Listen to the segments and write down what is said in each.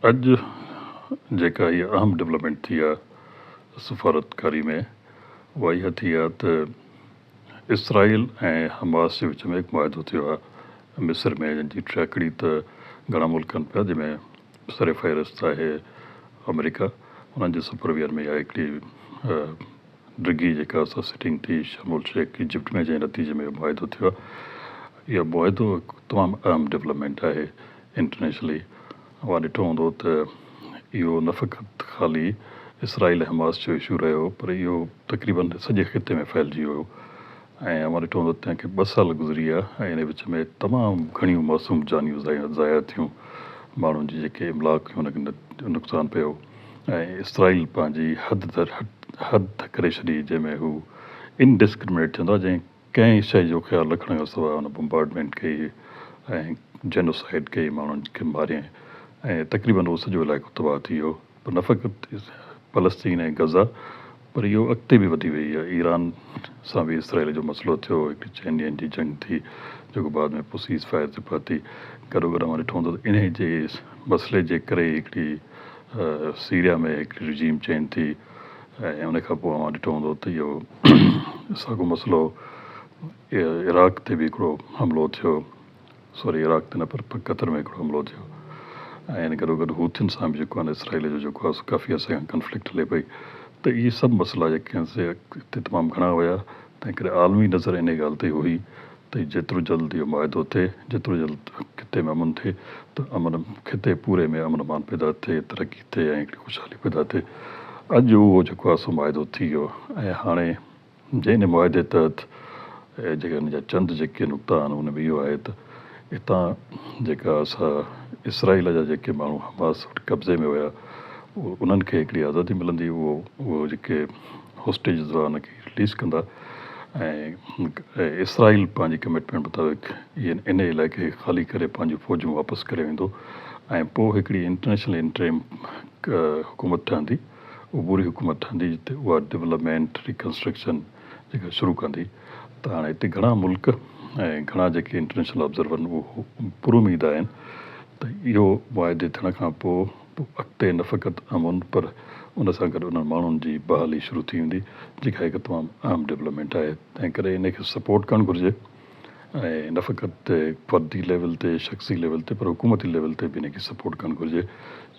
अॼु जेका इहा अहम डेवलपमेंट थी आहे सफ़ारतकारी में उहा इहा थी आहे त इसराइल ऐं हमास जे विच में हिकु मुआदो थियो आहे मिस्र में, जंहिंजी ट्रैकड़ी त घणा मुल्कनि पिया, जंहिंमें सर फ़हिरिस्त आहे अमेरिका। उन्हनि जे सुपरवियर में इहा हिकिड़ी डिघी जेका असां सिटिंग थी शर्मुल शेख इजिप्ट में, जंहिं नतीजे में मुआदो थियो आहे। इहा मुआदो तमामु अहम डेवलपमेंट आहे इंटरनेशनली। उहा ॾिठो हूंदो त इहो न फ़क़ति ख़ाली इसराइल ऐं हमास जो इशू रहियो, पर इहो तक़रीबन सॼे ख़िते में फैलिजी वियो। ऐं मां ॾिठो हूंदो तंहिंखे 2 साल गुज़री विया ऐं इन विच में तमामु घणियूं मासूम जानियूं ज़ाया थियूं, माण्हुनि जी जेके इमलाक हुयूं हुनखे नुक़सानु पियो। ऐं इसराइल पंहिंजी हद करे छॾी, जंहिंमें हू इनडिस्क्रिमिनेट थींदो आहे, जंहिं कंहिं शइ जो ख़्यालु रखण खां सवाइ हुन बम्बार्डमेंट कई ऐं जेनोसाइड कई, माण्हुनि खे मारियईं ऐं तक़रीबन उहो सॼो इलाइक़ो तबाह थी वियो। पर न फ़क़ति फ़लस्तीन ऐं गज़ा, पर इहो अॻिते बि वधी वई आहे। ईरान सां बि इसराइल जो मसइलो थियो, हिकिड़ी 6 ॾींहंनि जी जंग थी, जेको बाद में पोइ सीज़ फायर ते पहुती। गॾो मां ॾिठो हूंदो त इन जे मसइले जे करे हिकिड़ी सीरिया में हिकिड़ी रिजीम चेंज थी ऐं उन खां पोइ मां ॾिठो हूंदो त इहो साॻियो मसइलो इराक ते बि हिकिड़ो हमिलो थियो, सॉरी इराक ते न पर क़तर में हिकिड़ो हमिलो थियो। ऐं इन गॾो हूथियुनि सां बि जेको आहे इसराइल जो जेको आहे काफ़ी असां खां कंफ्लिक्ट हले पई। त इहे सभु मसइला जेके आहिनि से हिते तमामु घणा हुया। तंहिं करे आलमी नज़र इन ॻाल्हि ते हुई त जेतिरो जल्द इहो मुआदो थिए, जेतिरो जल्द खिते में अमन थिए, त खिते पूरे में अमन अमान पैदा थिए, तरक़ी थिए ऐं हिकिड़ी ख़ुशहाली पैदा थिए। अॼु उहो जेको आहे सो मुआदो थी वियो ऐं हाणे जंहिं मुआदे तहत जेके हिन जा चंद जेके नुक़्ता आहिनि उन में इहो आहे त हितां जेका असां इसराइल जा जेके माण्हू हमास वटि कब्ज़े में हुया, उन्हनि खे हिकिड़ी आज़ादी मिलंदी, उहो जेके होस्टेजिस हुआ उनखे रिलीज़ कंदा ऐं इसराइल पंहिंजी कमिटमेंट मुताबिक़ इन इलाइक़े खे ख़ाली करे पंहिंजूं फ़ौजूं वापसि करे वेंदो ऐं पोइ हिकिड़ी इंटरनेशनल इंटरिम हुकूमत ठहंदी, उबूरी हुकूमत ठहंदी, जिते उहा डेवलपमेंट रिकंस्ट्रक्शन जेका शुरू कंदी। त हाणे हिते घणा मुल्क ऐं घणा जेके इंटरनेशनल ऑब्ज़र्वर आहिनि उहो पूरो उमीद आहिनि त इहो मुआदे थियण खां पोइ अॻिते न फ़क़ति अमन, पर उन सां गॾु उन्हनि माण्हुनि जी बहाली शुरू थी वेंदी, जेका हिकु तमामु अहम डेवलपमेंट आहे। तंहिं करे इनखे सपोर्ट करणु घुरिजे ऐं न फ़क़ति फ़र्दी लेवल ते, शख़्सी लेवल ते, पर हुकूमती लेवल ते बि इनखे सपोर्ट करणु घुरिजे,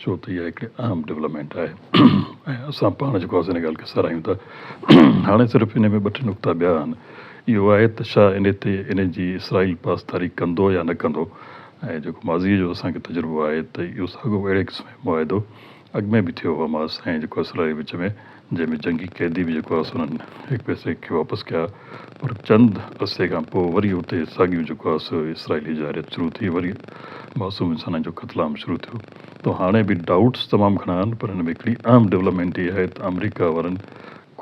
छो त इहा हिकिड़ी अहम डेवलपमेंट आहे ऐं असां पाण जेको आहे हिन ॻाल्हि खे सारायूं था। हाणे सिर्फ़ु इन में 2 नुक़्ता ॿिया आहिनि। इहो आहे त छा इन ते इन जी इसराइल पासदारी कंदो या न कंदो। ऐं जेको माज़ीअ जो असांखे तजुर्बो आहे त इहो साॻियो अहिड़े क़िस्म जो मुआदो अॻु में बि थियो हमास ऐं जेको इसराइल विच में, जंहिंमें जंगी कैदी बि जेको आहे उन्हनि हिकु पैसे खे वापसि कया, पर चंद अरसे खां पोइ वरी उते साॻियूं जेको आहे सो इसराइली जारियत शुरू थी, वरी मासूम इंसाननि जो क़तलाम शुरू थियो। त हाणे बि डाउट्स तमामु घणा आहिनि, पर हिन में हिकिड़ी अहम डेवलपमेंट इहा आहे त अमेरिका वारनि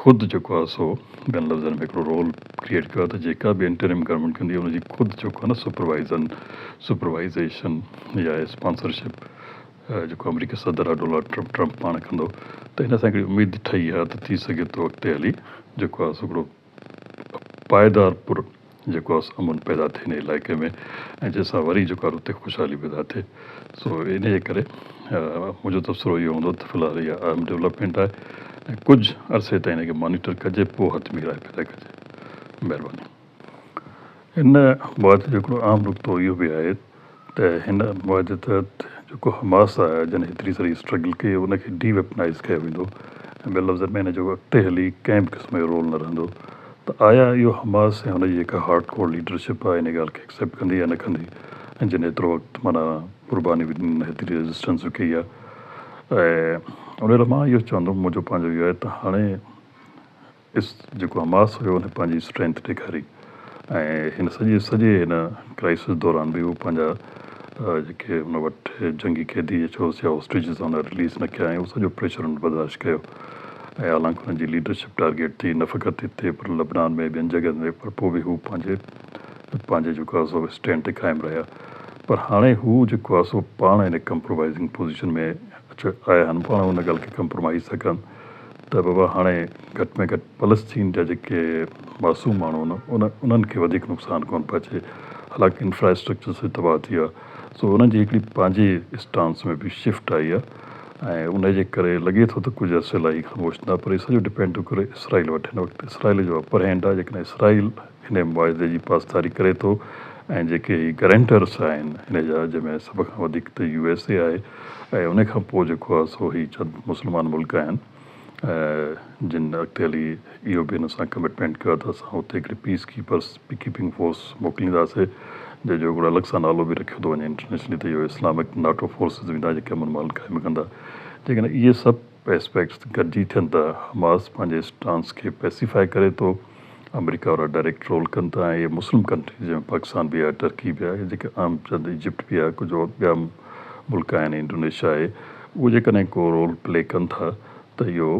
ख़ुदि जेको आहे सो ॿियनि लफ़्ज़नि में हिकिड़ो रोल क्रिएट कयो आहे त जेका बि इंटरिम गवर्नमेंट कंदी आहे उनजी ख़ुदि जेको आहे न सुपरवाइज़ेशन या स्पॉन्सरशिप जेको अमेरिकी सदर आहे डोनाल्ड ट्रम्प पाण कंदो। त हिन सां हिकिड़ी उमेदु ठही आहे त थी सघे थो अॻिते हली जेको आहे हिकिड़ो पाइदार पुर जेको आहे अमन पैदा थिए हिन इलाइक़े में ऐं जंहिंसां वरी जेको आहे उते ख़ुशहाली पैदा थिए। सो इन जे करे मुंहिंजो तबसरो इहो हूंदो त फ़िलहालु इहा अहम डेवलपमेंट आहे ऐं कुझु अरसे ताईं हिनखे मॉनिटर कजे, पोइ हथमी राय पैदा कजे। महिरबानी। हिन मुआदे जो हिकिड़ो अहम नुक़्तो इहो बि आहे त हिन मुआदे तहत जेको हमास आहे, जन हेतिरी सारी स्ट्रगल कई, उनखे डीवेपनाइज़ कयो वेंदो ऐं ॿिए लफ़्ज़नि में हिन जो अॻिते हली कंहिं बि क़िस्म जो रोल न रहंदो। त आया इहो हमास ऐं हुनजी जेका हार्ड कोर लीडरशिप आहे इन ॻाल्हि खे एक्सेप्ट कंदी या न कंदी, ऐं जिन एतिरो वक़्तु माना क़ुर्बानी बि ॾिनी, हेतिरी रेज़िस्टेंस बि कई आहे। ऐं उन लाइ मां इहो चवंदुमि, मुंहिंजो पंहिंजो इहो आहे त हाणे जेको हमास हुयो हुन पंहिंजी स्ट्रेंथ ॾेखारी ऐं हिन सॼे हिन क्राइसिस दौरान बि उहो पंहिंजा जेके हुन वटि जंगी कैदी चयोसि या होस्टेजिस हुन रिलीज़ न कया ऐं उहो सॼो प्रेशर हुन बर्दाश्त कयो। ऐं हालांकि हुनजी लीडरशिप टारगेट थी न फ़क़ति हिते पर लबनान में ॿियनि जॻहियुनि में, पर पोइ बि हू पंहिंजे जेको आहे सो स्टैंड ते क़ाइमु रहिया। पर हाणे हू जेको आहे सो पाण हिन कंप्रोमाइज़िंग पोज़ीशन में आया आहिनि, पाण हुन ॻाल्हि खे कंप्रोमाइज़ था कनि त बाबा हाणे घटि में घटि फ़लस्तीन जा जेके मासूम माण्हू आहिनि उन्हनि खे वधीक नुक़सानु कोन पहुचे। हालांकि इंफ्रास्ट्रक्चर से तबाह थी आहे, सो उन्हनि जी हिकिड़ी पंहिंजी स्टांस में बि शिफ्ट आई आहे ऐं उन जे करे लॻे थो त कुझु अर्से लाइ ख़ामोश न पर सॼो डिपेंड थो करे इसराइल वटि हिन वक़्तु इसराइल जो अपर हैंड आहे जेकॾहिं इसराइल हिन मुआदे जी पासदारी करे थो ऐं जेके गारंटर्स आहिनि हिन जा जंहिंमें सभ खां वधीक त USA आहे ऐं उन खां पोइ जेको आहे सो ही चंद मुस्लमान मुल्क आहिनि जिन अॻिते हली इहो बि हिन सां कमिटमेंट कयो त असां हुते हिकिड़ी पीस कीपिंग फोर्स मोकिलींदासीं जंहिंजो हिकिड़ो अलॻि सां नालो बि रखियो थो वञे इंटरनेशनली त इहो इस्लामिक नाटो फोर्सिस वेंदा जेके अमन मान क़ाइमु कंदा जेकॾहिं इहे सभु एस्पेक्ट्स गॾिजी थियनि त हमास पंहिंजे स्टांस खे पेसिफाई करे थो अमेरिका वारा डायरेक्ट रोल कनि था ऐं इहे मुस्लिम कंट्रीज़ जंहिंमें पाकिस्तान बि आहे टर्की बि आहे जेके आम चंद इजिप्ट बि आहे कुझु ॿिया मुल्क आहिनि इंडोनेशिया आहे उहे जेकॾहिं को रोल प्ले कनि था त इहो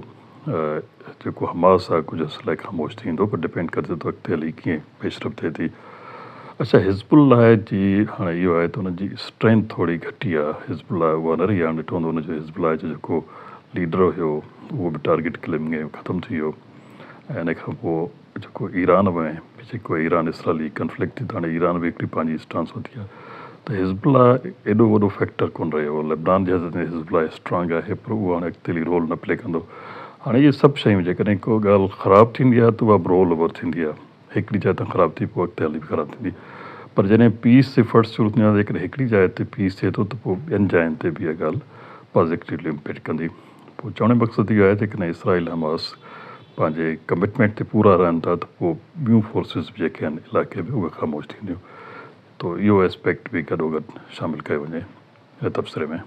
जेको हमास आहे कुझु अर्से लाइ ख़ामोश थींदो पर डिपेंड करे थो अॻिते हली कीअं पेशरफ़ थिए थी अच्छा हिज़्बुल्लाह जी हाणे इहो आहे त हुनजी स्ट्रेंथ थोरी घटी आहे हिज़्बुल्लाह उहा न रही आहे ॾिठो हूंदो हुनजो हिज़्बुल्लाह जो जेको लीडर हुयो उहो बि टारगेट किलिंग में ख़तमु थी वियो ऐं इन खां पोइ जेको ईरान में जेको ईरान इसराइली कंफ्लिक्ट थी त हाणे ईरान बि हिकिड़ी पंहिंजी स्टांस वठी आहे त हिज़्बुल्लाह एॾो वॾो फैक्टर कोन रहियो लेबनान जे हद में हिज़्बुल्लाह स्ट्रांग आहे पर उहो हाणे अॻिते हली रोल न प्ले कंदो हाणे इहे सभु शयूं जेकॾहिं को ॻाल्हि ख़राबु थींदी आहे त उहा रोल ओवर थींदी आहे हिकिड़ी जाइ ते ख़राबु थी पोइ अॻिते हली बि ख़राबु थींदी पर जॾहिं पीस एफर्ट्स शुरू थींदा आहे जेकॾहिं हिकिड़ी जाइ ते पीस थिए थो त पोइ ॿियनि जायुनि ते बि इहा ॻाल्हि पॉज़िटिवली इम्पैक्ट कंदी पोइ चवण जो मक़सदु इहो आहे जेकॾहिं इसराइल हमास पंहिंजे कमिटमेंट ते पूरा रहनि था त पोइ ॿियूं फोर्सिस बि जेके आहिनि इलाइक़े में उहे ख़ामोश थींदियूं त इहो एस्पेक्ट बि गॾोगॾु शामिलु कयो वञे हिन तबसरे में